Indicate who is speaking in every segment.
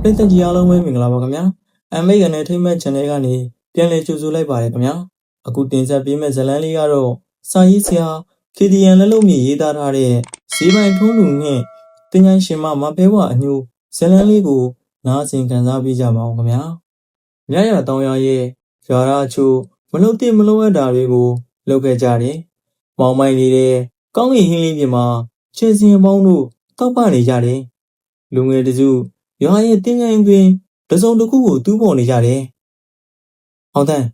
Speaker 1: ပရိသတ်ကြီးအားလုံးပဲမင်္ဂလာပါခင်ဗျာ။ MA ကနေထိမ့်မဲ့ channel ကနေပြန်လည်ကြိုဆိုလိုက်ပါတယ်ခင်ဗျာ။အခုတင်ဆက်ပေးမယ့်ဇာတ်လမ်းလေးကတော့စာရေးဆရာ KDN လက်လုံးမြေရေးသားထားတဲ့ဈေးပိုင်းထုံးလူနှင့်တင်ချိုင်းရှင်မဖဲဝအညိုဇာတ်လမ်းလေးကိုနားဆင်ခံစားပေးကြပါအောင်ခင်ဗျာ။မြရတောင်ရရဲ့ရွာသားအချို့မလုံတိမလုံအပ်တာတွေကိုလုပ်ခဲ့ကြတယ်။မောင်မိုင်းနေတဲ့ကောင်းကင်ဟင်းလေးပြင်မှာခြေစင်ပေါင်းတို့တောက်ပနေကြတယ်။လူငယ်တစုရွာရဲ့တင်းငိုင်းတွင်တစုံတစ်ခုကိုတူးပေါ်နေကြတယ်။အောင်တန်း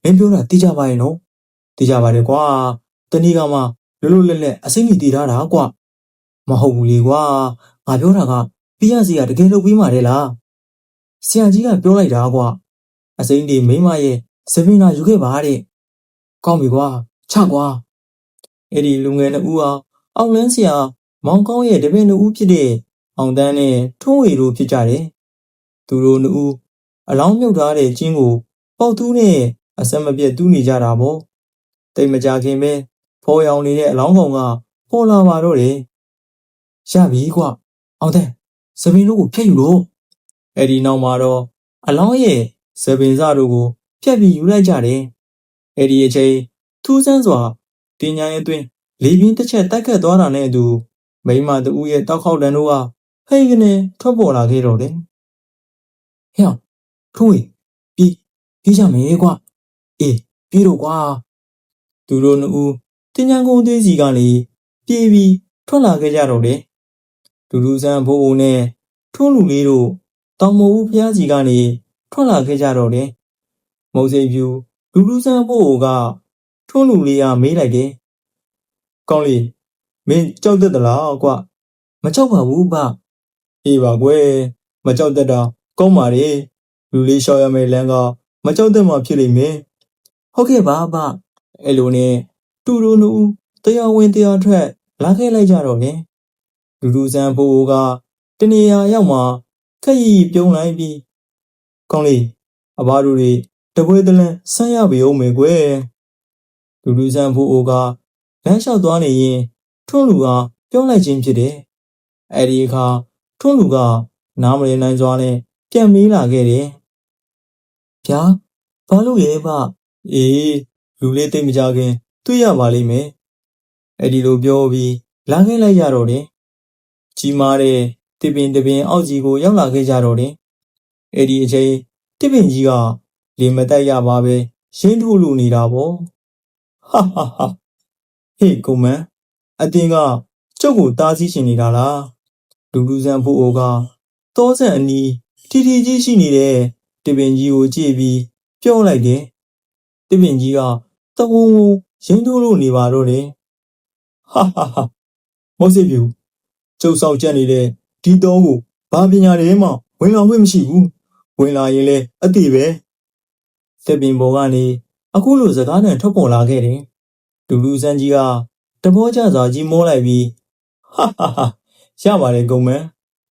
Speaker 1: မင်းပြောတာသိကြပါရဲ့နော်။သိကြပါတယ်ကွာ။တနည်းကမှလွတ်လွတ်လပ်လပ်အစိမ့်ကြီးတည်ထားတာကွ။မဟုတ်ဘူးလေကွာ။ငါပြောတာကပြရစီကတကယ်လုပ်ပြီးမှတဲ့လား။ဆရာကြီးကပြောလိုက်တာကွ။အစိမ့်ဒီမိမရဲ့စပင်းနာယူခဲ့ပါတဲ့။ကောင်းပြီကွာ။ချကွာ။အဲ့ဒီလူငယ်နှစ်ဦးဟာအောင်လန်းဆရာမောင်ကောင်းရဲ့တပည့်နှစ်ဦးဖြစ်တဲ့အောင်တန်းနဲ့ထွန်းဝေတို့ဖြစ်ကြတယ်။သူတို့နှစ်ဦးအလောင်းမြုပ်ထားတဲ့ကျင်းကိုပေါက်တူးနဲ့အဆက်မပြတ်တူးနေကြတာပေါ့။တိတ်မကြခင်ပဲဖော်ရောင်နေတဲ့အလောင်းကောင်ကပေါ်လာပါတော့တယ်။ရပြီကွ။အောင်တန်းစပင်းတို့ကိုဖျက်ယူလို့။အဲ့ဒီနောက်မှာတော့အလောင်းရဲ့စပင်းစတို့ကိုဖျက်ပြီးယူလိုက်ကြတယ်။အဲ့ဒီအချိန်ထူးဆန်းစွာတင်ညာရဲ့အတွင်းလေပြင်းတစ်ချက်တိုက်ခတ်သွားတာနဲ့အတူမိမတူဦးရဲ့တောက်ခေါက်တန်တို့ကဟိတ်ကနေထွက်ပေါ်လာခဲ့တော့တယ်။ဟဲ့ထွန်းဝေပြေးကြမယ်ကွ။အေးပြေးတော့ကွာ။သူတို့နှစ်ဦးတင်ညာကုန်းသေးစီကနေပြေးပြီးထွက်လာခဲ့ကြတော့တယ်။ဒူဒူဆန်းဖိုးအိုနဲ့ထွန်းလူလေးတို့တောင်မဦးဖျားစီကနေထွက်လာခဲ့ကြတော့တယ်။မုတ်စိတ်ဖြူဒူဒူဆန်းဖိုးအိုကထွန်းလူလေးကမေးလိုက်တယ်။ကောင်းလေးမင်းကြောက်တတ်သလားကွ။မကြောက်ပါဘူးဗျ။အေးပါကွယ်မကြောက်တတ်တာကောင်းပါလေလူလေးရှောက်ရမယ်လမ်းကမကြောက်တတ်မှဖြစ်လိမ့်မယ်ဟုတ်ကဲ့ပါဗျအဲ့လိုနဲ့တူတူနူတရားဝင်တရားထွက်လာခဲ့လိုက်ကြတော့တယ်လူလူစံဖိုးကတနေရာရောက်မှခက်ရီပြုံးလိုက်ပြီးကောင်းလေးအဘတို့တွေတပွဲတလန်းဆန်းရပြီအောင်မယ်ကွယ်လူလူစံဖိုးကလမ်းလျှောက်သွားနေရင်ထွန်းလူကပြောလိုက်ခြင်းဖြစ်တယ်အဲ့ဒီအခါထွန်းလူကနားမလည်နိုင်စွာနဲ့ပြန်မေးလာခဲ့တယ်။ဗျာဘာလို့ရဲဗျအေးလူလေးတိတ်မကြခင်တွေ့ရပါလိမ့်မယ်။အဲ့ဒီလိုပြောပြီးလာခဲ့လိုက်ရတော့တယ်။ကြီးမားတဲ့တစ်ပင်အောက်ကြီးကိုရောက်လာခဲ့ကြတော့တယ်။အဲ့ဒီအချိန်တစ်ပင်ကြီးကလေမတက်ရပါပဲရင်းထိုးလူနေတာပေါ့။ဟာဟေးကုမန်အတင်းကကျုပ်ကိုတားဆီးရှင်နေတာလား။လူလူဆန်ဖို့အိုကတောဆန်အနီးထီကြီးရှိနေတဲ့တပင်ကြီးကိုကြည့်ပြီးပြောလိုက်တယ်။တပင်ကြီးကတဝုံဝုံရင်းထိုးလို့နေပါတော့တယ်။မုတ်စိပြူကျုပ်ဆောင်ချက်နေတဲ့ဒီတောကိုဘာပညာတွေမှဝင်လာခွင့်မရှိဘူး။ဝင်လာရင်လည်းအတိပဲ။တပင်ပေါ်ကနေအခုလိုစကားနဲ့ထွက်ပေါ်လာခဲ့တယ်။လူလူဆန်းကြီးကတဘောကျစွာကြီးမောလိုက်ပြီးရပါတယ်ကုံမန်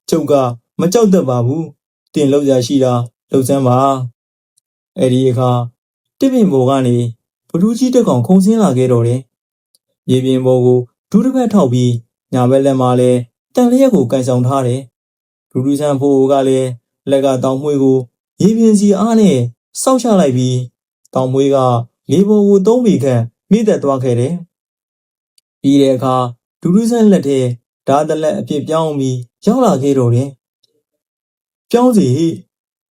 Speaker 1: ကျုပ်ကမကြောက်တတ်ပါဘူးတင်လောက်ရရှိတာလှုပ်ဆန်းပါအဲ့ဒီအခါတစ်ပင်ပေါ်ကနေဘလူးကြီးတစ်ကောင်ခုန်ဆင်းလာခဲ့တော့တယ်ရေပြင်ပေါ်ကိုဒူးတစ်ဖက်ထောက်ပြီးညာဘက်လက်မှာလည်းတန်လျက်ကိုကန်ဆောင်ထားတယ်ဒူးဒူးဆန်းဖိုးကလည်းလက်ကတောင်မွှေးကိုရေပြင်စီအားနဲ့စောက်ချလိုက်ပြီးတောင်မွှေးကလေပေါ်ကိုသုံးပြီးခန့်မိသက်သွားခဲ့တယ်ပြီးတဲ့အခါဒူးဒူးဆန်းလက်ထဲဓာတ်တလက်အဖြစ်ပြောင်းပြီးရောက်လာခဲ့တော့တယ်ပြောင်းစီ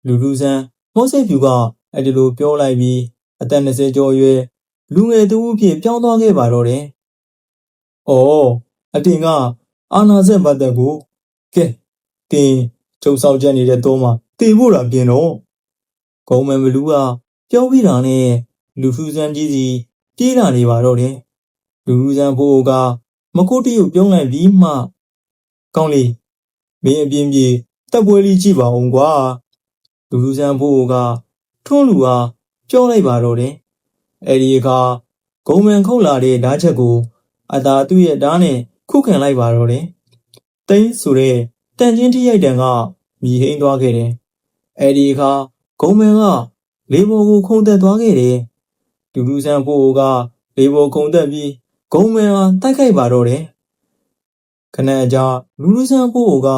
Speaker 1: လူလူဆန်းမောစိတ်ဖြူကအဲ့ဒီလိုပြောလိုက်ပြီးအသက်20ကျော်အရွယ်လူငယ်တူအဖြစ်ပြောင်းသွားခဲ့ပါတော့တယ်။အော်အတင်ကအာနာဆက်ပတ်သက်ကိုကဲတင်ကျုံဆောင်ချက်နေတဲ့တော့မှတင်ဖို့တာပြင်တော့ဂုံမန်ဘလူးကပြောပြီးတာနဲ့လူထူးဆန်းကြီးစီပြေးလာနေပါတော့တယ်။လူလူဆန်းဖိုးကမကုတ်တရုပ်ပြုံးလိုက်ပြီးမှကောင်းလေးမင်းအပြင်းပြေတပ်ပွဲလေးကြည့်ပါအောင်ကွာလူလူဆန်းဖိုးကထွန်းလူအားပြောလိုက်ပါတော့တယ်အဲ့ဒီအခါဂုံမန်ခုတ်လာတဲ့ဓာတ်ချက်ကိုအသာသူ့ရဲ့ဓာတ်နဲ့ခုခံလိုက်ပါတော့တယ်တိန်းဆိုတဲ့တန်ချင်းထိရိုက်တံကမြည်ဟိန်းသွားခဲ့တယ်အဲ့ဒီအခါဂုံမန်ကလေပေါ်ကိုခုန်တက်သွားခဲ့တယ်လူလူဆန်းဖိုးကလေပေါ်ခုန်တက်ပြီးဂုံမန်အားတိုက်ခိုက်ပါတော့တယ်ခဏအကြာလူလူဆန်းဖိုးက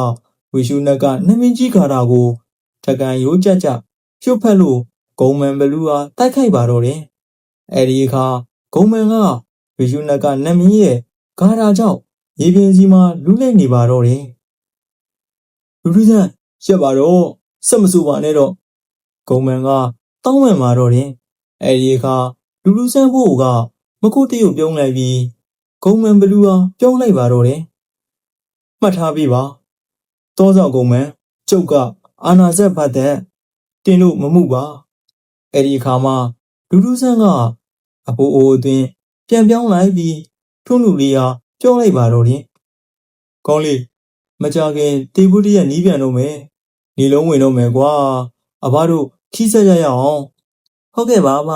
Speaker 1: ဝီရှုနက်ကနှမင်းကြီးခါတာကို ထက်ကန်ရိုးကြကြပြုတ်ဖက်လို့ဂုံမန်ဘလူးအားတိုက်ခိုက်ပါတော့တယ်။အဲဒီအခါဂုံမန်ကဗီရှုနကနတ်မင်းရဲ့ဂါရာကြောင့်ရေပြင်စီမှာလူးလိုက်နေပါတော့တယ်။လူလူဆန်းရက်ပါတော့ဆက်မဆူပါနဲ့တော့ဂုံမန်ကတောင်းပန်ပါတော့တယ်။အဲဒီအခါလူလူဆန်းဖို့ကမကုတ်တရုတ်ပြုံးလိုက်ပြီးဂုံမန်ဘလူးအားပြုံးလိုက်ပါတော့တယ်။မှတ်ထားပြီပါ။တောဆောင်ဂုံမန်ကျုပ်ကအာနာဇက်ဖတ်တဲ့တင်လို့မမှုပါအဲ့ဒီအခါမှာလူလူဆန်းကအပိုးအိုးအသွင်းပြန်ပြောင်းလိုက်ပြီးထုံးလူလေးဟာပြောလိုက်ပါတော့တယ်ကောင်းလေးမကြခင်တေဘူးတရက်နီးပြန်တော့မယ်နေလုံးဝင်တော့မယ်ကွာအဘတို့ခီးဆက်ရရအောင်ဟုတ်ကဲ့ပါအဘ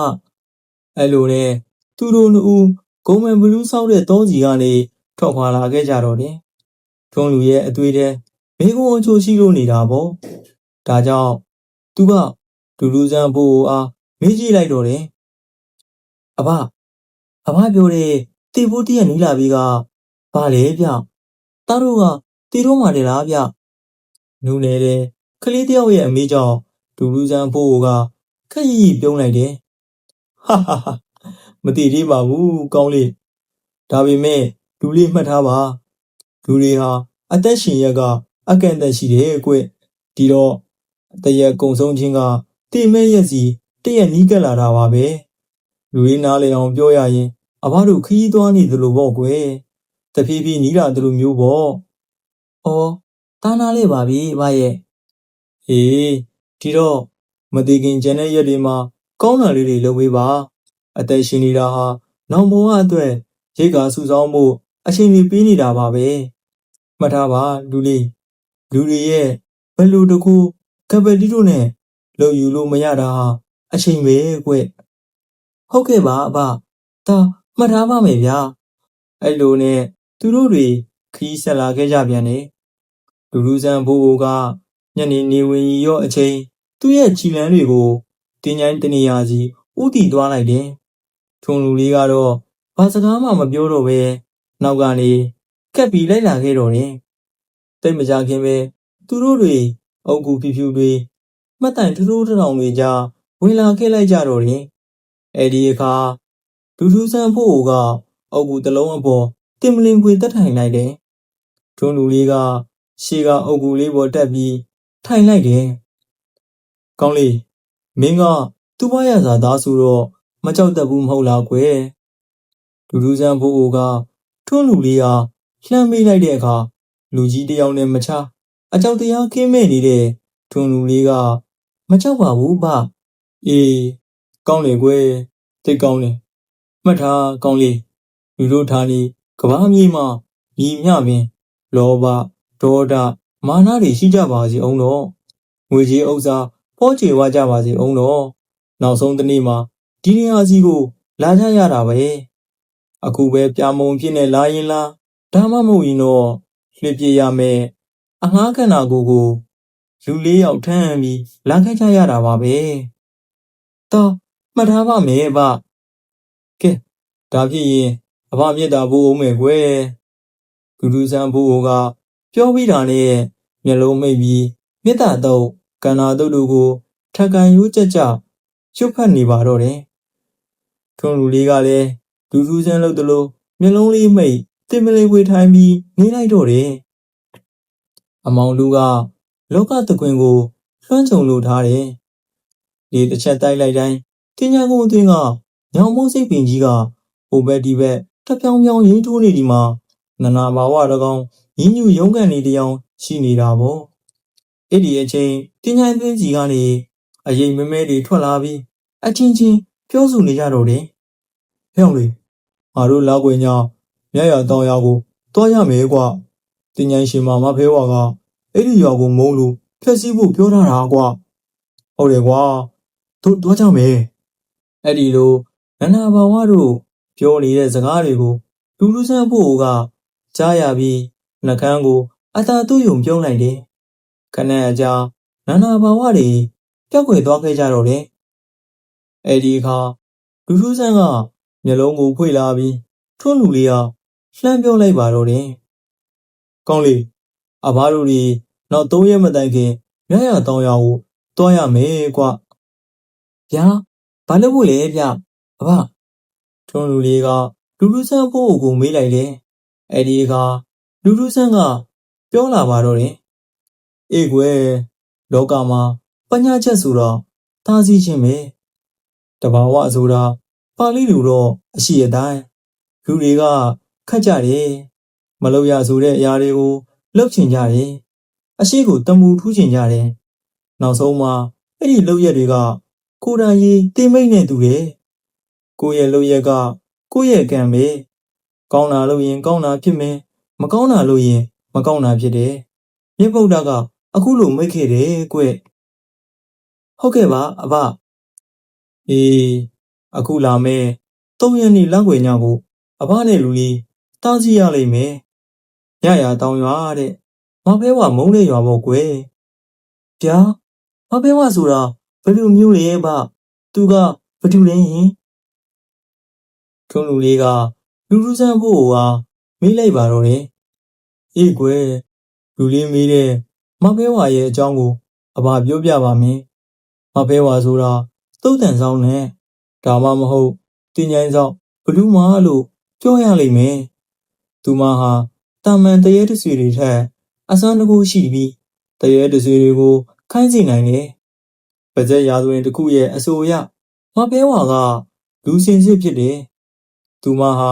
Speaker 1: အဲ့လိုနဲ့သူတို့နှစ်ဦးဂုံမန်ဘလူးဆောက်တဲ့တောစီကနေထွက်ခွာလာခဲ့ကြတော့တယ်ထုံးလူရဲ့အသွေးထဲမိကုံအချိုရှိလို့နေတာပေါ့ဒါကြောင့်သူကလူလူဆန်းဖို့အားမေးကြည့်လိုက်တော့တယ်အဘပြောတဲ့တေဖို့တရက်နီးလာပြီးကဘာလဲဗျသားတို့ကတေတော့မှတယ်လားဗျနူးနေတဲ့ကလေးတယောက်ရဲ့အမေကြောင့်လူလူဆန်းဖို့ကခက်ရီပြုံးလိုက်တယ်ဟာမသိသေးပါဘူးကောင်းလေးဒါပေမဲ့လူလေးမှတ်ထားပါလူတွေဟာအသက်ရှင်ရက်ကအကန့်အသတ်ရှိတယ်ကွဒီတော့တရက်ကုံဆုံးခြင်းကတိမဲ့ရက်စီတရက်နီးကပ်လာတာပါပဲလူရင်းနားလေအောင်ပြောရရင်အဘတို့ခီးသွားနေသလိုပေါ့ကွယ်တဖြည်းဖြည်းနီးလာသလိုမျိုးပေါ့အော်တားနာလေးပါပြီအဘရဲ့ဟေးဒီတော့မသိခင်ကျန်တဲ့ရက်တွေမှာကောင်းတာလေးတွေလုပ်ပေးပါအသက်ရှင်နေတာဟာနောင်ဘဝအတွက်ရိတ်ကာစုဆောင်မှုအချိန်ကြီးပေးနေတာပါပဲမှတ်ထားပါလူလေးလူတွေရဲ့ဘယ်လိုတကူကပတီတို့နဲ့လုံယူလို့မရတာအချိန်ပဲကွဟုတ်ကဲ့ပါအဘဒါမှတ်ထားပါမယ်ဗျာအဲ့လိုနဲ့သူတို့တွေခီးဆက်လာခဲ့ကြပြန်တယ်လူလူဆန်းဘိုးကညနေနေဝင်ရောအချိန်သူ့ရဲ့ခြိလန်းတွေကိုတင်းချိုင်းတနေရာစီဥတီသွားလိုက်တယ်ထုံလူလေးကတော့ဘာစကားမှမပြောတော့ပဲနောက်ကနေကက်ပြီးလိုက်လာခဲ့တော့တယ်တိတ်မကြခင်ပဲသူတို့တွေအုပ်ကူဖြူဖြူတွေမှတ်တိုင်ထိုးထောင်တွေကြားဝင်လာခဲ့လိုက်ကြတော့တယ်အဲ့ဒီအခါလူလူဆန်းဖို့ကအုပ်ကူတစ်လုံးအပေါ်တင်မလင်ပွေတက်ထိုင်လိုက်တယ်ထုံလူလေးကရှေ့ကအုပ်ကူလေးပေါ်တက်ပြီးထိုင်လိုက်တယ်ကောင်းလေးမင်းကသူ့ဘရစာသားဆိုတော့မကြောက်တတ်ဘူးမဟုတ်လားကွယ်လူလူဆန်းဖို့ကထုံလူလေးဟာလှမ်းမေးလိုက်တဲ့အခါလူကြီးတယောက်နဲ့မချအကြောက်တရားကင်းမဲ့နေတဲ့ထုံလူလေးကမကြောက်ပါဘူးဗျအေးကောင်းလေကွယ်တိတ်ကောင်းလေမှတ်ထားကောင်းလေးလူတို့ဌာနီကဘာမြေမှာညီမျှပင်လောဘဒေါသမာနတွေရှိကြပါစေအောင်တော့ငွေကြီးဥစ္စာဖောချေဝကြပါစေအောင်တော့နောက်ဆုံးတစ်နေ့မှာဒီနေရာစီကိုလာကြရတာပဲအခုပဲပြမုံဖြစ်နေလာရင်လားဒါမှမဟုတ်ရင်တော့လှစ်ပြရမယ်အငှားခန္ဓာကိုယ်လူလေးယောက်ထမ်းပြီးလာခဲ့ကြရတာပါပဲတော့မှတ်ထားပါမယ်ဗျကဲဒါဖြစ်ရင်အဘမြတ်တာဖို့အောင်မယ်ကွယ်ဂူလူဆန်းဖို့ကပြောပြီးတာနဲ့မျက်လုံးမိတ်ပြီးမြတ်တာတော့ကန္နာတို့ကိုထက်ကန်ရိုးကြကြရွတ်ဖတ်နေပါတော့တယ်ထုံလူလေးကလည်းလူလူဆန်းလို့တလို့မျက်လုံးလေးမိတ်တင်မလေးဝေထိုင်ပြီးနေလိုက်တော့တယ်အမောင်လူကလောကတကွင်ကိုလွှမ်းခြုံလိုထားတယ်ဒီတစ်ချက်တိုက်လိုက်တိုင်းတင်ညာကုန်းအသွင်းကညောင်မိုးစိတ်ပင်ကြီးကဟိုဘက်ဒီဘက်တပြောင်ပြောင်ရင်းထိုးနေဒီမှာနနာဘာဝတကောင်ရင်းညူရုံးကန်နေတယောင်ရှိနေတာပေါ့အဲ့ဒီအချိန်တင်ညာသွင်းကြီးကနေအရင်မဲမဲတွေထွက်လာပြီးအချင်းချင်းပြောဆိုနေကြတော့တယ်ဟဲ့အောင်လေငါတို့လောက်ွယ်ညာမြတ်ရတောင်ရကိုတွားရမယ်ကွာတင်ညာရှင်မမဖဲဝါကအဲ့ဒီရွာကိုမုံလို့ဖျက်ဆီးဖို့ပြောထားတာကွာဟုတ်တယ်ကွာတို့တွားကြမယ်အဲ့ဒီလိုနန္ဒဘာဝတို့ပြောနေတဲ့စကားတွေကိုလူလူဆန်းဖို့ကကြားရပြီးနှကန်းကိုအသာသူ့ယုံပြုံးလိုက်တယ်ခဏအကြာနန္ဒဘာဝတွေပျောက်ကွယ်သွားခဲ့ကြတော့တယ်အဲ့ဒီအခါလူလူဆန်းကမျက်လုံးကိုဖွေလာပြီးထွန်းလူလေးဟာလှမ်းပြောလိုက်ပါတော့တယ်ကောင်းလေးအဘတို့တွေနောက်3ရက်မတိုင်ခင်မြတ်ရတောင်ရကို သွားရမယ်ကွဗျာဘာလို့ဖို့လဲဗျအဘထွန်းလူလေးကလူလူဆန်းဖို့ကိုမေးလိုက်တယ်အဲ့ဒီကလူလူဆန်းကပြောလာပါတော့တယ်အေးကွယ်လောကမှာပညာချက်ဆိုတော့သားစီချင်းပဲတဘာဝဆိုတာပါဠိလိုတော့အရှိအတိုင်းလူတွေကခတ်ကြတယ်မလုပ်ရဆိုတဲ့အရာတွေကိုလုပ်ချင်ကြတယ်အရှိကိုတမူထူးချင်ကြတယ်နောက်ဆုံးမှာအဲ့ဒီလုပ်ရက်တွေကကိုယ်တိုင်ရေးတိမိတ်နေသူတယ်ကိုယ့်ရဲ့လုပ်ရက်ကကိုယ့်ရဲ့ကံပဲကောင်းတာလုပ်ရင်ကောင်းတာဖြစ်မယ်မကောင်းတာလုပ်ရင်မကောင်းတာဖြစ်တယ်မြတ်ဗုဒ္ဓကအခုလိုမိတ်ခဲ့တယ်ကွဟုတ်ကဲ့ပါအဘအေးအခုလာမယ်3 ရက်နေ့လောက်ွယ်ညကိုအဘနဲ့လူလေးတားစီရလိမ့်မယ်ညရာတောင်းရွာတဲ့မဖဲဝမုန်းတဲ့ရွာပေါ့ကွယ်ဗျာမဖဲဝဆိုတာဘယ်လိုမျိုးလဲဗျသူကဘယ်သူလဲဟင်ထွန်းလူလေးကလူလူဆန်းဖို့ဟာမေးလိုက်ပါတော့တယ်အေးကွယ်လူလေးမေးတဲ့မဖဲဝရဲ့အကြောင်းကိုအဘပြောပြပါမယ်မဖဲဝဆိုတာသုတ်တန်ဆောင်နဲ့ဒါမှမဟုတ်တင်ញိုင်းဆောင်ဘလူးမလို့ပြောရလိမ့်မယ်သူမဟာတာမန်တရေတဆွေတွေထက်အစွမ်းတကူရှိပြီးတရေတဆွေတွေကိုခိုင်းစီနိုင်တယ်ပါဇက်ရာဇဝင်တစ်ခုရဲ့အဆိုအရမဖဲဝါကလူစင်စစ်ဖြစ်တယ်သူမဟာ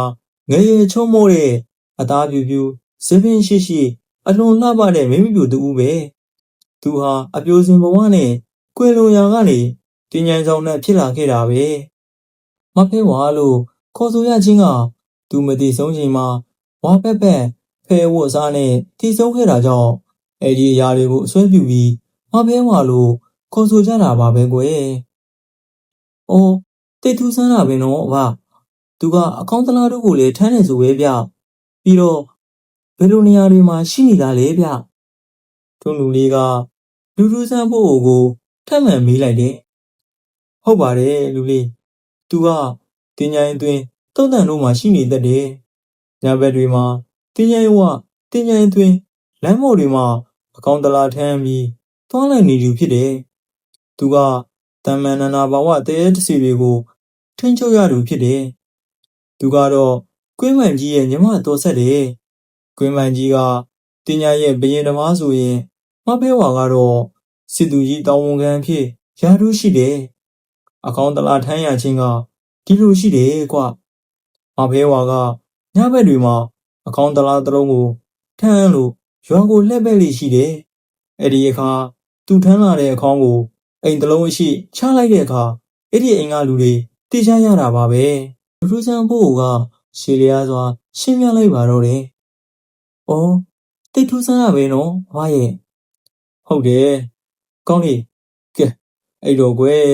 Speaker 1: ငယ်ရွယ်ချုံးမိုးတဲ့အသားပြူပြူစပင်းရှိရှိအလွန်လှပတဲ့မိမိပြူတူပဲသူဟာအပြိုစင်ဘဝနဲ့ကွယ်လွန်ရာကနေတင်ញိုင်းဆောင်နဲ့ဖြစ်လာခဲ့တာပဲမဖဲဝါလို့ခေါ်ဆိုရခြင်းကသူမသိဆုံးချိန်မှာဝါပက်ပက်ဖဲဝတ်စားနဲ့တည်ဆုံးခဲ့တာကြောင့်အဲ့ဒီအရာတွေကိုအစွဲပြုပြီးမဖဲဝါလို့ခေါ်ဆိုကြတာပါပဲကွယ်။အော်တိတ်ထူးဆန်းတာပဲနော်အဘ။သူကအကောင်းသလားတို့ကိုလည်းထမ်းနေဆိုပဲဗျ။ပြီးတော့ဘယ်လိုနေရာတွေမှာရှိနေတာလဲဗျ။ထွန်းလူလေးကလူလူဆန်းဖို့ကိုထပ်မံမေးလိုက်တယ်။ဟုတ်ပါတယ်လူလေး။သူကတင်ញိုင်းအတွင်းတုံးတန်တို့မှာရှိနေတတ်တယ်။ညဘက်တွေမှာတင်ញိုင်းဝတင်ញိုင်းအတွင်းလမ်းမော်တွေမှာအကောင်းသလားထမ်းပြီးသွားလိုက်နေသူဖြစ်တယ်။သူကတမန်နနာဘာဝတရေတစီတွေကိုထိန်းချုပ်ရသူဖြစ်တယ်။သူကတော့ကွင်းမှန်ကြီးရဲ့ညီမတော်ဆက်တယ်။ကွင်းမှန်ကြီးကတင်ញိုင်းရဲ့ဘရင်သမားဆိုရင်မဖဲဝါကတော့စစ်သူကြီးတောင်ဝန်ခံဖြစ်ရာထူးရှိတယ်။အကောင်းသလားထမ်းရခြင်းကဒီလိုရှိတယ်ကွ။မဖဲဝါကညဘက်တွေမှာအကောင်းသလားတစ်လုံးကိုထမ်းလို့ရွာကိုလှည့်ပက်လိရှိတယ်။အဲ့ဒီအခါသူထမ်းလာတဲ့အခေါင်းကိုအိမ်တစ်လုံးရှိချလိုက်တဲ့အခါအဲ့ဒီအိမ်ကလူတွေတေချာရတာပါပဲလူလူဆန်းဖို့ကရှေလျားစွာရှင်းပြလိုက်ပါတော့တယ်။အော်တိတ်ထူးဆန်းရပဲနော်ဘာရဲ့ဟုတ်တယ်ကောင်းလေကဲအဲ့တော့ကွယ်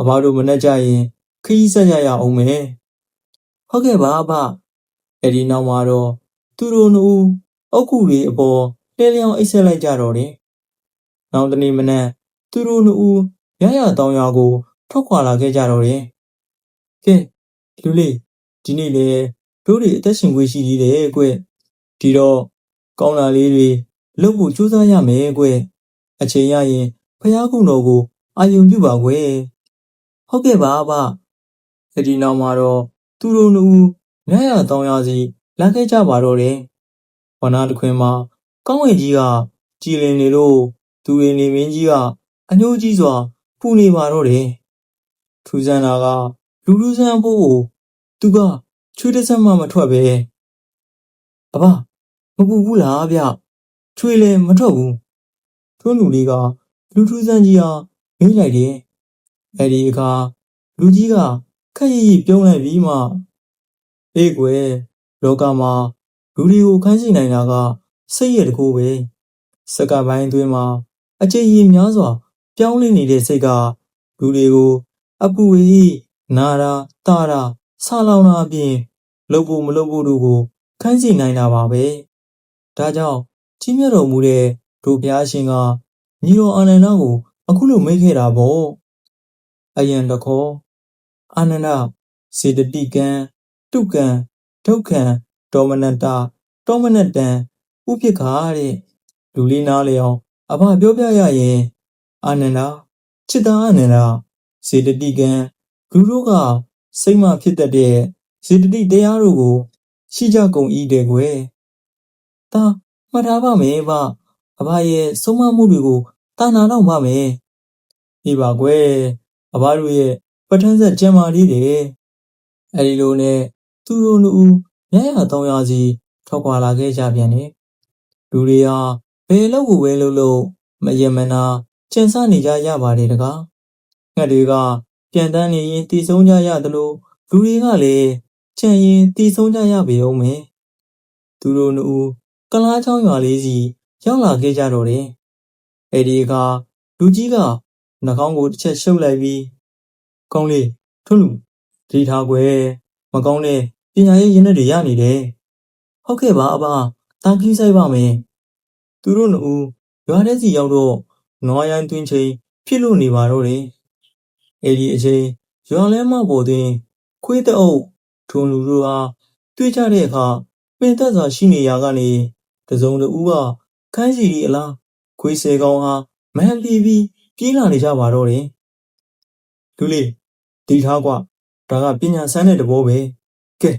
Speaker 1: အဘတို့မနှက်ကြရင်ခီးဆက်ရရအောင်မယ်ဟုတ်ကဲ့ပါအဘအဲ့ဒီနောက်မှာတော့သူတို့နှစ်ဦးအုတ်ကူတွေအပေါ်လဲလျောင်းအိတ်ဆက်လိုက်ကြတော့တယ်။နောက်တနေ့မနက်သူတို့နှစ်ဦးရရတောင်းရွာကိုထွက်ခွာလာခဲ့ကြတော့တယ်။ကဲလူလေးဒီနေ့လေတို့တွေအသက်ရှင်ခွင့်ရှိသေးတယ်ကွ။ဒီတော့ကောင်းတာလေးတွေလုပ်ဖို့ကြိုးစားရမယ်ကွ။အချိန်ရရင်ဖျားကုံတော်ကိုအာယုံပြုပါကွယ်။ဟုတ်ကဲ့ပါအဘ။ဒီနောက်မှာတော့သူတို့နှစ်ဦးရရတောင်းရွာစီလာခဲ့ကြပါတော့တယ်။ဝနာတခွင်မှာကောင်းဝေကြီးကကြည်လင်နေလို့သူရင်းနေမင်းကြီးကအညိုးကြီးစွာပူနေပါတော့တယ်။ထူးဆန်းတာကလူလူဆန်းဖို့ကိုသူကချွေးတစ်စက်မှမထွက်ပဲ။အဘမပူဘူးလားဗျ။ချွေးလည်းမထွက်ဘူး။ထွန်းလူလေးကလူထူးဆန်းကြီးဟာမေးလိုက်တယ်။အဲ့ဒီအခါလူကြီးကခက်ရည်ပြုံးလိုက်ပြီးမှအေးကွယ်လောကမှာလူတွေကိုခန်းစီနိုင်တာကစိတ်ရတကူပဲစကပိုင်းအတွင်းမှာအကျဉ်းကြီးများစွာပြောင်းလဲနေတဲ့စိတ်ကလူတွေကိုအပူဝေးနာတာတာတာဆာလောင်တာအပြင်လုပ်ဖို့မလုပ်ဖို့တို့ကိုခန်းစီနိုင်တာပါပဲဒါကြောင့်ကြီးမြတ်တော်မူတဲ့ဒုဘုရားရှင်ကညီတော်အာနန္ဒကိုအခုလိုမိတ်ခဲ့တာပေါ့အယံတခောအာနန္ဒစေတတိကံတုကံဒုက္ခံဒေါမနတတောမနတံဥပိ္ပခါတဲ့လူလေးနားလေအောင်အဘပြောပြရရင်အာနန္ဒ ချစ်သားအနန္ဒစေတတိကံလူတို့ကစိတ်မှဖြစ်တတ်တဲ့စေတတိတရားတို့ကိုရှိကြကုန်၏တဲ့ကွယ်ဒါမှတ်ထားပါမယ်ဗျအဘရဲ့ဆုံးမမှုတွေကိုတာနာတော့ပါမယ်ဒီပါကွယ်အဘတို့ရဲ့ပဋ္ဌာန်းဆက်ကျမ်းမာလေးတယ်အဲဒီလိုနဲ့သူတို့နှစ်ဦးညရတောင်းရစီထွက်ခွာလာခဲ့ကြပြန်တယ်လူတွေဟာဘယ်လောက်ကိုပဲလို့မယမနာကျန်စနေကြရပါတယ်တကားငှက်တွေကပြန်တန်းနေရင်တည်ဆုံးကြရသလိုလူတွေကလည်းချန်ရင်တည်ဆုံးကြရပေအောင်မယ်သူတို့နှစ်ဦးကလားချောင်းရွာလေးစီရောက်လာခဲ့ကြတော့တယ်အဲဒီအခါလူကြီးကနှာခေါင်းကိုတစ်ချက်ရှုပ်လိုက်ပြီးကောင်းလေးထွန်းလူဒီထားကွယ်မကောင်းတဲ့ပညာရေးရင်းနှက်တွေရနေတယ်ဟုတ်ကဲ့ပါအဘတာခီးဆိုင်ပါမယ်သူတို့နှစ်ဦးရွာထဲစီရောက်တော့နွားရိုင်းသွင်းချိန်ဖြစ်လို့နေပါတော့တယ်အဲဒီအချိန်ရွာလဲမပေါ်တွင်ခွေးတအုပ်ထွန်းလူတို့ဟာတွေ့ကြတဲ့အခါပင်သက်စွာရှိနေရာကနေတစုံတဦးကခိုင်းစီရီအလားခွေးဆယ်ကောင်ဟာမဟန်ပြီးပြေးလာနေကြပါတော့တယ်လူလေးဒီထားကွာဒါကပညာဆန်းတဲ့တဘောပဲကဲ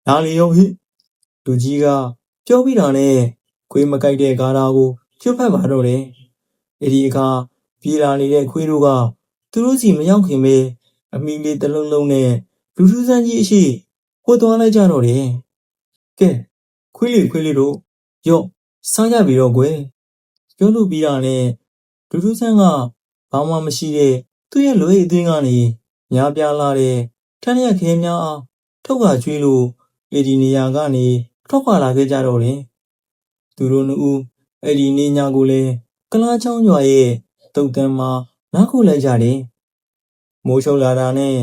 Speaker 1: လာလေရောဟိလူကြီးကပြောပြီးတာနဲ့ခွေးမကြိုက်တဲ့ကားသားကိုကျွတ်ဖက်ပါတော့တယ်အဲဒီအခါပြေးလာနေတဲ့ခွေးတို့ကသူတို့စီမရောက်ခင်ပဲအမီလေးတစ်လုံးလုံးနဲ့လူထူးဆန်းကြီးအရှိဟိုသွားလိုက်ကြတော့တယ်ကဲခွေးလေးတို့ရော့စားကြပြီတော့ကွယ်ပြောလို့ပြီးတာနဲ့လူထူးဆန်းကဘာမှမရှိတဲ့သူ့ရဲ့လွေအသွင်းကနေညားပြားလာတဲ့ထန်းရက်ခဲများအားထုတ်ကကျွေးလို့အဲဒီနေရာကနေထွက်ခွာလာခဲ့ကြတော့တယ်သူတို့နှစ်ဦးအဲဒီနေညကိုလည်းကလားချောင်းရွာရဲ့တုတ်တန်းမှာနားခုလိုက်ကြတယ်မိုးချုပ်လာတာနဲ့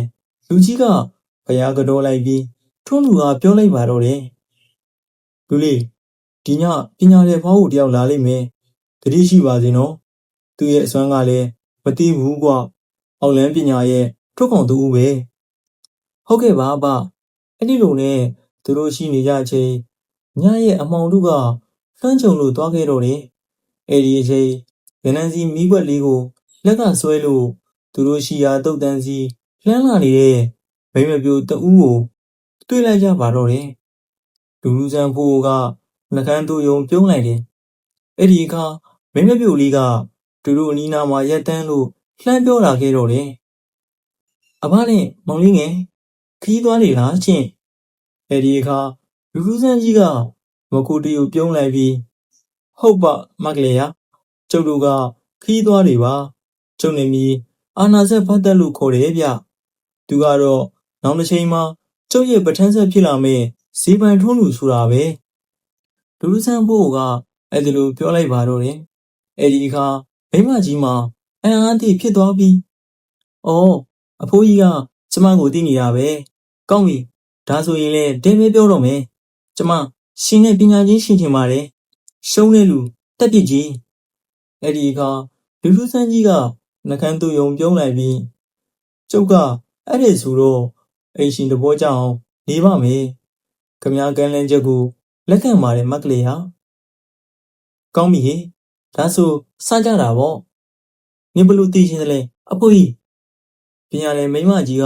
Speaker 1: လူကြီးကဘုရားကတော့လိုက်ပြီးထွန်းလူကပြောလိုက်ပါတော့တယ်လူလေးဒီညပညာတဲ့ဖွားကိုတယောက်လာလိမ့်မယ်တတိရှိပါစေနော်သူ့ရဲ့အစွမ်းကလည်းမသိဘူးကွအောက်လန်းပညာရဲ့ထုတ်ကောင်သူဦးပဲဟုတ်ကဲ့ပါအဘအဲ့ဒီလိုနဲ့သူတို့ရှိနေကြချိန်ညရဲ့အမှောင်တို့ကလှမ်းကြုံလို့သွားခဲ့တော့တယ်အဲ့ဒီအချိန်ရနန်းစီမိခွက်လေးကိုလက်ကဆွဲလို့သူတို့ရှိရာတုတ်တန်းစီလှမ်းလာနေတဲ့မိမပြိုတဦးကိုတွေ့လိုက်ကြပါတော့တယ်လူလူဆန်းဖိုးကနှကန်းသူ့ယုံပြုံးလိုက်တယ်အဲ့ဒီအခါမိမပြိုလေးကသူတို့အနီးနားမှာရက်တန်းလို့လှမ်းပြောလာခဲ့တော့တယ်အဘနဲ့မောင်လေးငယ်ခီးသွားလေလားချင်းအဲ့ဒီအခါလူလူဆန်းကြီးကမကူတီကိုပြုံးလိုက်ပြီးဟုတ်ပါမကလေးရကျုပ်တို့ကခီးသွားတွေပါကျုပ်နေမီအာနာဆက်ဖတ်တက်လို့ခေါ်တယ်ဗျသူကတော့နောက်တစ်ချိန်မှာကျုပ်ရဲ့ပဋ္ဌာန်းဆက်ဖြစ်လာမယ့်ဈေးပိုင်ထွန်းလူဆိုတာပဲလူလူဆန်းဖို့ကအဲ့ဒီလိုပြောလိုက်ပါတော့တယ်အဲ့ဒီအခါမိမကြီးမှာအံ့အားသည့်ဖြစ်သွားပြီးအော်အဖိုးကြီးကကျမကိုသိနေတာပဲကောင်းပြီဒါဆိုရင်လည်းတဲမဲပြောတော့မယ်ကျမရှင်နဲ့ပညာချင်းရှင်ချင်ပါတယ်ရှုံးတဲ့လူတက်ပစ်ကြီးအဲ့ဒီအခါလူလူဆန်းကြီးကနှကန်းသူ့ယုံပြုံးလိုက်ပြီးကျုပ်ကအဲ့ဒီဆိုတော့အိမ်ရှင်တဘောကြောင့်နေပါမယ်ခမည်းကန်းလန်းချက်ကိုလက်ခံပါတယ်မကလေးဟာကောင်းပြီဟေ့ဒါဆိုစကြတာပေါ့နင်ဘလို့သိရှင်တယ်လဲအဖိုးကြီးပညာလေမိမကြီးက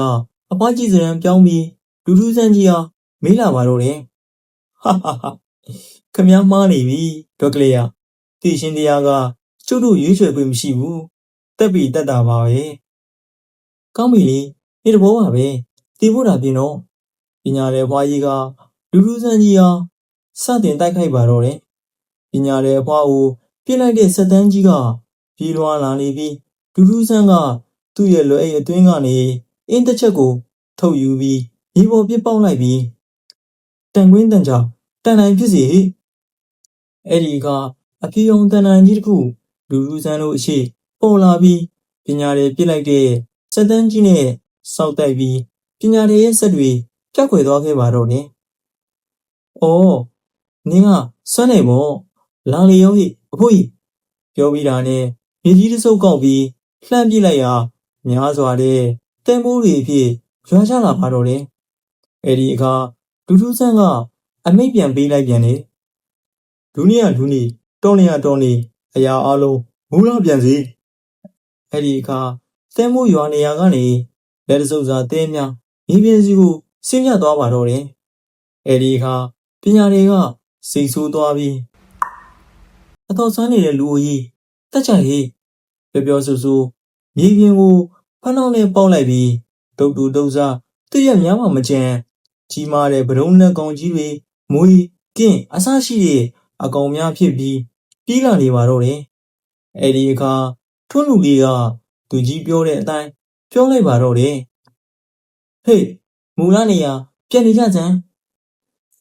Speaker 1: အဖွားကြီးစရန်ပြောင်းပြီးလူထူးဆန်းကြီးဟာမေးလာပါတော့တယ်ဟာခမည်းမှားနေပြီဒေါက်ကလေးဟာသိရှင်တရားကကျုပ်တို့ရွေးချယ်ခွင့်မရှိဘူးတက်ပြီတက်တာပါပဲကောင်းပြီလေဒီတဘောပါပဲတည်ဖို့တာပြင်တော့ပညာလေအဖွားကြီးကလူထူးဆန်းကြီးဟာစတင်တိုက်ခိုက်ပါတော့တယ်ပညာလေအဖွားကိုပြစ်လိုက်တဲ့စက်တန်းကြီးကပြေးလွှားလာနေပြီးလူထူးဆန်းကသူ့ရဲ့လွယ်အိတ်အတွင်းကနေအင်းတစ်ချက်ကိုထုတ်ယူပြီးမြေပေါ်ပစ်ပေါက်လိုက်ပြီးတန်ကွင်းတန်ချောင်းတန်တိုင်းဖြစ်စီအဲ့ဒီကအပြေုံတန်တိုင်းကြီးတစ်ခုလူလူဆန်းတို့အရှိပေါ်လာပြီးပညာတွေပြစ်လိုက်တဲ့စက်တန်းကြီးနဲ့စောက်တိုက်ပြီးပညာတွေရဲ့ဆက်တွေဖြတ်ခွေသွားခဲ့ပါတော့တယ်။အော်နင်းကစွမ်းနေပေါ့လာလေရောဟိအဖိုးကြီးပြောပြီးတာနဲ့မြေကြီးတစ်စုပ်ကောက်ပြီးလှမ်းပြစ်လိုက်ရာများစွာတဲ့တဲမိုးတွေအဖြစ်ရွာချလာပါတော့တယ်။အဲ့ဒီအခါလူထူးဆန်းကအမိတ်ပြန်ပေးလိုက်ပြန်တယ်။ဒူနီယာတော်နေအရာအလုံးမူလာပြန်စီအဲ့ဒီအခါ သဲမိုးရွာနေရာကနေလက်တစုပ်စာသဲများမြေပြင်စီကိုဆင်းရသွားပါတော့တယ်။အဲဒီအခါပညာတွေကစိတ်ဆိုးသွားပြီးအတော်ဆန်းနေတဲ့လူအိုကြီးတက်ချရေးပြောဆူဆူမြေပြင်ကိုဖနှောင်းနဲ့ပေါက်လိုက်ပြီးတုတ်တူတုတ်စားတည့်ရများမှမကြံကြီးမားတဲ့ဗရုံးနဲ့ကောင်ကြီးတွေမွေးကင်းအဆရှိတဲ့အကောင်များဖြစ်ပြီးပြေးလာနေပါတော့တယ်။အဲဒီအခါထွန်းလူလေးကသူကြီးပြောတဲ့အတိုင်းပြောလိုက်ပါတော့တယ်။ဟေးမူလာနေရပြန်နေကြစမ်း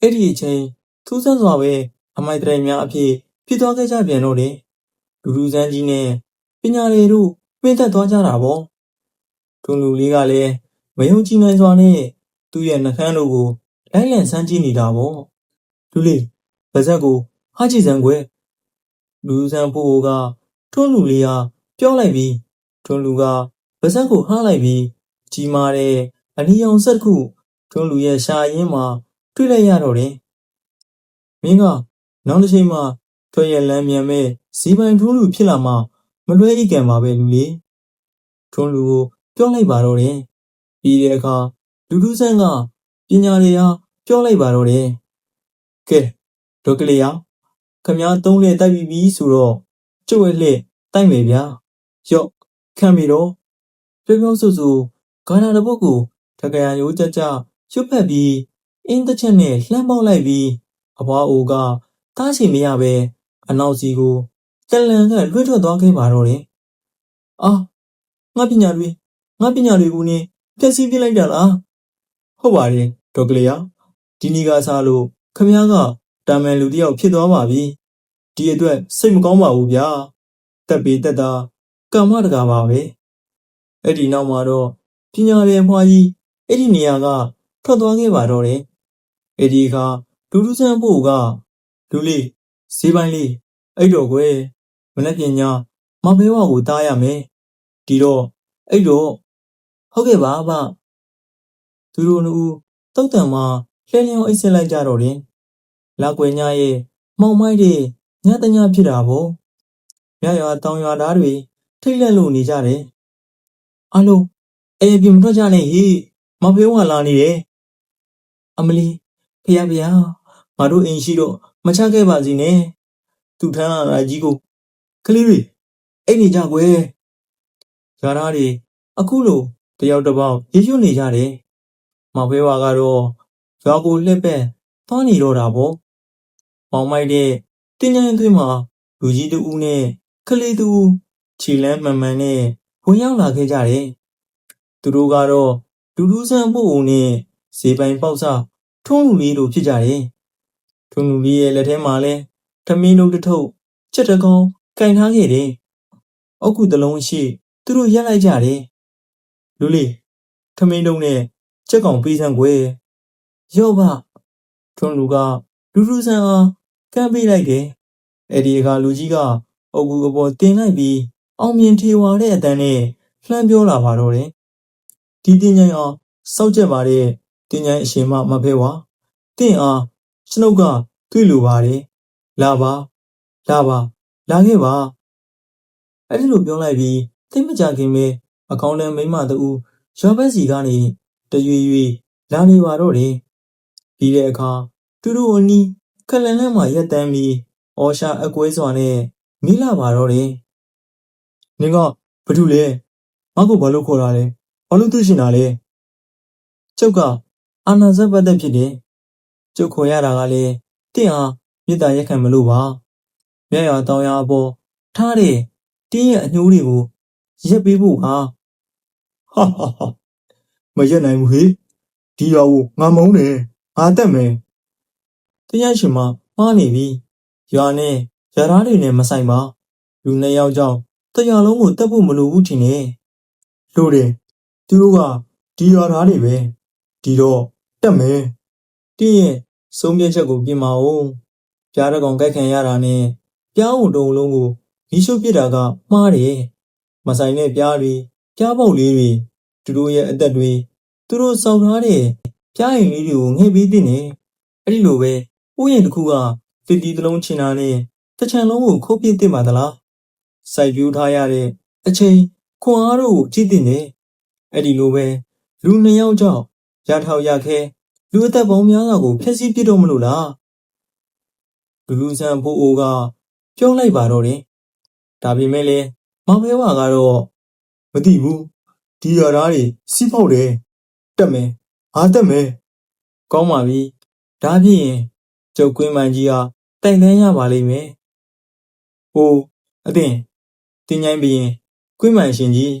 Speaker 1: အဲ့ဒီအချိန်ထူးဆန်းစွာပဲအမိုက်တရိုင်များအဖြစ်ဖြစ်သွားခဲ့ကြပြန်တော့တယ်။လူလူစန်းကြီးနဲ့ပညာတွေတို့ပြင့်သက်သွားကြတာပေါ့။ထွန်းလူလေးကလည်းမယုံကြည်နိုင်စွာနဲ့သူ့ရဲ့နှကန်းတို့ကိုလိုက်လံစမ်းကြည့်နေတာပေါ့။လူလေးဗဇက်ကိုဟာကြည့်စမ်းကွယ်လူစန်းဖို့ကထွန်းလူလေးကပြောလိုက်ပြီးထွန်းလူကဗဇက်ကိုဟားလိုက်ပြီးကြီးမားတဲ့အနီရောင်ဆက်တစ်ခုထွန်းလူရဲ့ရှာရင်းမှာတွေ့လိုက်ရတော့တယ်။မင်းကနောက်တစ်ချိန်မှာထွက်ရလမ်းမြန်မဲ့ဇီပိုင်ထွန်းလူဖြစ်လာမှမလွဲဤကံပါပဲလူလေးထွန်းလူကိုပြောလိုက်ပါတော့တယ်။ပြီးတဲ့အခါလူလူဆန်းကပညာတွေဟာပြောလိုက်ပါတော့တယ်။ကဲဒေါက်ကလေးရခမားသုံးလက်တိုက်ပြီးဆိုတော့ကျုပ်ရဲ့လက်တိုက်မယ်ဗျာ။ရော့ခံပြီတော့ပြောဆူဆူဂါနာတပုတ်ကိုတကရန်ရိုးကြကြရွတ်ဖက်ပြီးအင်းတစ်ချက်နဲ့လှမ်းပေါက်လိုက်ပြီးအဘွားအိုကတားချင်မရပဲအနောက်စီကိုတလန်ကလွှတ်ထွက်သွားခဲ့ပါတော့တယ်။အာငါပညာတွေကိုနင်းပြည့်စည်ပြလိုက်တာလား။ဟုတ်ပါတယ်ဒေါက်ကလေးရဒီနေ့ကစားလို့ခမည်းကတာမန်လူတယောက်ဖြစ်သွားပါပြီ။ဒီအတွက်စိတ်မကောင်းပါဘူးဗျာ။တက်ပေတက်တာကမ္မတကာပါပဲ။အဲ့ဒီနောက်မှာတော့ပညာရဲ့အမွှားကြီးအဲ့ဒီနေရာကထွက်သွားခဲ့ပါတော့တယ်။အဲ့ဒီအခါလူလူဆန်းဖို့ကလူလေးဈေးပိုင်းလေးအဲ့တော့ကွယ်မနေ့ကညမဘဲဝါကိုတားရမယ်။ဒီတော့အဲ့တော့ဟုတ်ကဲ့ပါဗျ။သူတို့နှစ်ဦးတုတ်တံမှာလှဲလျောင်းအိတ်ဆက်လိုက်ကြတော့တယ်။လာကွယ်ညရဲ့မောင်မိုက်တဲ့ညတညဖြစ်တာပေါ့။မြရွာတောင်ရွာသားတွေထိတ်လက်လို့နေကြတယ်။အလုံးအေးပြင်မထွက်ကြနဲ့ဟေးမဖေးဝါလာနေတယ်။အမလီဖျားငါတို့အိမ်ရှိတော့မချခဲ့ပါစီနဲ့။သူထမ်းလာကြီးကိုကလေးတွေအိတ်နေကြကွယ်။ဂျာသားတွေအခုလိုတယောက်တစ်ပေါက်ရေရွတ်နေကြတယ်။မဖေးဝါကတော့ရွာကိုလှက်ပက်သွားနေတော့တာပေါ့။မောင်မိုက်တဲ့တင်းကျန်းသွင်းမှာလူကြီးတူဦးနဲ့ကလေးတူခြေလမ်းမှန်မှန်နဲ့ဝင်ရောက်လာခဲ့ကြတယ်။သူတို့ကတော့လူလူဆန်းဖို့ဦးနဲ့ဈေးပိုင်ပေါက်စထွန်းလူလေးတို့ဖြစ်ကြတယ်။ထွန်းလူလေးရဲ့လက်ထဲမှာလဲထမင်းတို့တစ်ထုပ်ချက်တကောင်ကင်ထားခဲ့တယ်။အောက်ခုတလုံးရှိသူတို့ရက်လိုက်ကြတယ်။လူလေးထမင်းတို့နဲ့ချက်ကောင်ပေးစမ်းကွယ်။ရော့ပါထွန်းလူကလူလူဆန်းအားကမ်းပေးလိုက်တယ်။အဲ့ဒီအခါလူကြီးကအုပ်ကူအပေါ်တင်လိုက်ပြီးအောင်မြင်ထေဝါတဲ့အတန်းနဲ့လှမ်းပြောလာပါတော့တယ်။ဒီတင်ញိုင်အောင်စောက်ကြက်ပါတဲ့တင်ញိုင်အရှင်မဖဲဝါတင့်အားကျွန်ုပ်ကတွေ့လိုပါတယ်လာပါလာခဲ့ပါအဲ့ဒီလိုပြောလိုက်ပြီးသိမကြခင်ပဲအကောင်းတန်းမိမတူရွာဘက်စီကနေတရွေလာနေပါတော့တယ်ပြီးတဲ့အခါသူတို့အနီးခလန်လန့်မှာရက်တန်းပြီးအော်ရှာအကွဲစွာနဲ့မိလာပါတော့တယ်နင်ကဘာလို့လဲငါ့ကိုဘာလို့ခေါ်တာလဲဘာလို့သိရှင်တာလဲကျုပ်ကအာနာဇတ်ပတ်သက်ဖြစ်တယ်ကျုပ်ခေါ်ရတာကလည်းတင့်အားမေတ္တာရက်ခံမလို့ပါမြတ်ရွာတောင်ရွာအပေါ်ထားတဲ့တင်းရဲ့အညိုးတွေကိုရက်ပေးဖို့ဟာမရက်နိုင်ဘူးဟေ့ဒီရွာကိုငါမုန်းတယ်ငါတက်မယ်တရားရှင်မမှားနေပြီရွာနဲ့ရသားတွေနဲ့မဆိုင်ပါလူနှစ်ယောက်ကြောင့်တရားလုံးကိုတက်ဖို့မလိုဘူးထင်တယ်လို့တယ်သူတို့ကဒီရွာသားတွေပဲဒီတော့တက်မယ်တင်းရဲ့ဆုံးဖြတ်ချက်ကိုပြင်ပါဦးပြားတကောင်ကြိုက်ခံရတာနဲ့ပြားုံတုံလုံးကိုမီးရှို့ပစ်တာကမှားတယ်မဆိုင်တဲ့ပြားတွေပြားပေါက်လေးတွေသူတို့ရဲ့အသက်တွေသူတို့စောက်ထားတဲ့ပြားရင်လေးတွေကိုငှက်ပေးတဲ့နဲ့အဲ့ဒီလိုပဲဥယျာဉ်တစ်ခုကဖစ်တီတစ်လုံးချင်တာနဲ့တစ်ချံလုံးကိုခုတ်ပစ်တင်ပါသလားစိုက်ပြူးထားရတဲ့အချိန် ခွန်အားတို့ကိုကြည့်တင်တယ်အဲ့ဒီလိုပဲလူနှစ်ယောက်ကြောင့်ရထောက်ရခဲလူအသက်ပေါင်းများစွာကိုဖျက်ဆီးပစ်တော့မလို့လားလူဆန်ဖိုးအိုကပြောလိုက်ပါတော့တယ်ဒါပေမဲ့လည်းမောင်ဖဲဝါကတော့မသိဘူးဒီရသားတွေစီးပေါက်တယ်တက်မယ်အားတက်မယ်ကောင်းပါပြီဒါဖြစ်ရင်ကျုပ်ကွင်းမှန်ကြီးဟာတိုင်တန်းရပါလိမ့်မယ်ဟိုအတင်တင်းញိုင်းပြီးရင်ကွင်းမှန်ရှင်ကြီး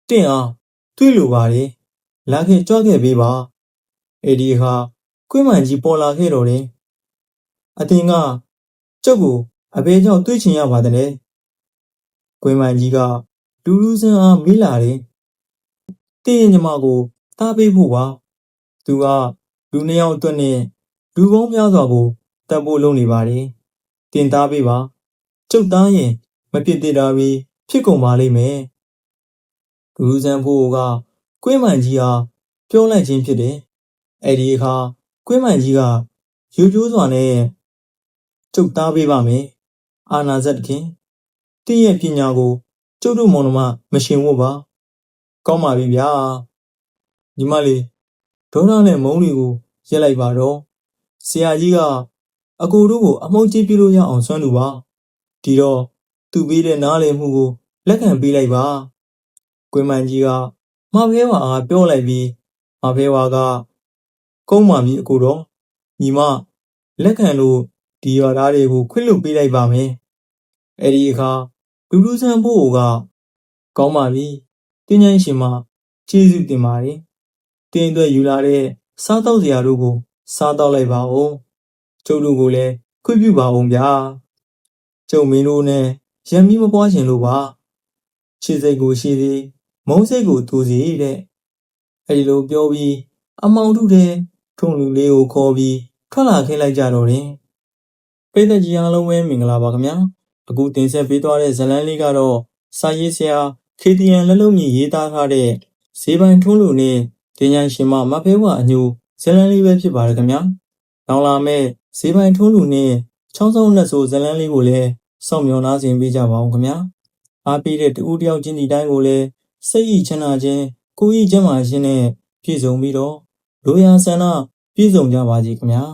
Speaker 1: တင့်အောင်တွေးလိုပါတယ်လာခဲ့ကြွခဲ့ပေးပါအဲ့ဒီအခါကွင်းမှန်ကြီးပေါ်လာခဲ့တော့တယ်အတင်ကကျုပ်ကိုအဘဲကြောင့်တွေးချင်ရပါတယ်လေကွင်းမှန်ကြီးကလူစင်အားမေးလာတယ်တင်းရင်ညီမကိုတားပေးဖို့ပါသူကလူနှစ်ယောက်အတွက်နဲ့လူပေါင်းများစွာကိုတတ်ဖို့လုပ်နေပါတယ်တင်သားပေးပါကျုပ်သားရင်မဖြစ်သေးတာတွေဖြစ်ကုန်ပါလိမ့်မယ်လူစံဖို့ကကွင်းမှန်ကြီးဟာပြောလိုက်ခြင်းဖြစ်တယ်အဲ့ဒီအခါကွင်းမှန်ကြီးကရိုးကျိုးစွာနဲ့ကျုပ်သားပေးပါမယ်အာနာဇတ်ခင်တင်းရဲ့ပညာကိုကျုပ်တို့မောင်နှမမရှင်ဝတ်ပါကောင်းပါပြီဗျာညီမလေးဒေါသနဲ့မုန်းတွေကိုရက်လိုက်ပါတော့ဆရာကြီးကအကိုတို့ကိုအမုန်းကြီးပြလို့ရအောင်ဆွမ်းလူပါဒီတော့သူပေးတဲ့နားလည်မှုကိုလက်ခံပေးလိုက်ပါကွင်းမှန်ကြီးကမဖဲဝါအားပြောလိုက်ပြီးမဖဲဝါကကုန်းပါပြီအကိုတော်ညီမလက်ခံလို့ဒီရွာသားတွေကိုခွင့်လွှတ်ပေးလိုက်ပါမယ်အဲ့ဒီအခါလူဆန်ဖို့ကကောင်းပါပြီတင်းញိုင်းရှင်မကျေးဇူးတင်ပါတယ်တင်းအတွက်ယူလာတဲ့စားတော့စရာတို့ကိုစားတော့လိုက်ပါဦးကျုပ်တို့ကိုလည်းခွင့်ပြုပါဦးဗျာကျုပ်မင်းတို့နဲ့ရံမီမပွားရှင်လို့ပါချစ်စိတ်ကိုရှိသည်မုန်းစိတ်ကိုတူစီတဲ့အဲဒီလိုပြောပြီးအမောင်ထုတဲ့ထုံလူလေးကိုခေါ်ပြီးထွက်လာခဲ့လိုက်ကြတော့တယ်ပိတ်သက်ကြီးအားလုံးပဲမင်္ဂလာပါခင်ဗျာအခုတင်ဆက်ပေးသွားတဲ့ဇာတ်လမ်းလေးကတော့စာရေးဆရာခေတီယန်လက်လုံးမြင့်ရေးသားထားတဲ့ဈေးပိုင်းထုံးလူနဲ့တင်ញိုင်းရှင်မဖဲဝါအညိုဇာတ်လမ်းလေးပဲဖြစ်ပါတယ်ခင်ဗျာနောက်လာမဲ့ဈေးပိုင်းထုံးလူနဲ့ချောင်းဆောင်နဲ့ဆိုဇာတ်လမ်းလေးကိုလည်းစောင့်မျှော်နှားဆင်ပေးကြပါဦးခင်ဗျာအားပေးတဲ့တူတယောက်ချင်းဒီတိုင်းကိုလည်းစိတ်ဤချမ်းသာခြင်းကိုယ်ဤကျန်းမာခြင်းနဲ့ပြည့်စုံပြီးတော့လိုရာဆန္ဒပြည့်စုံကြပါစေခင်ဗျာ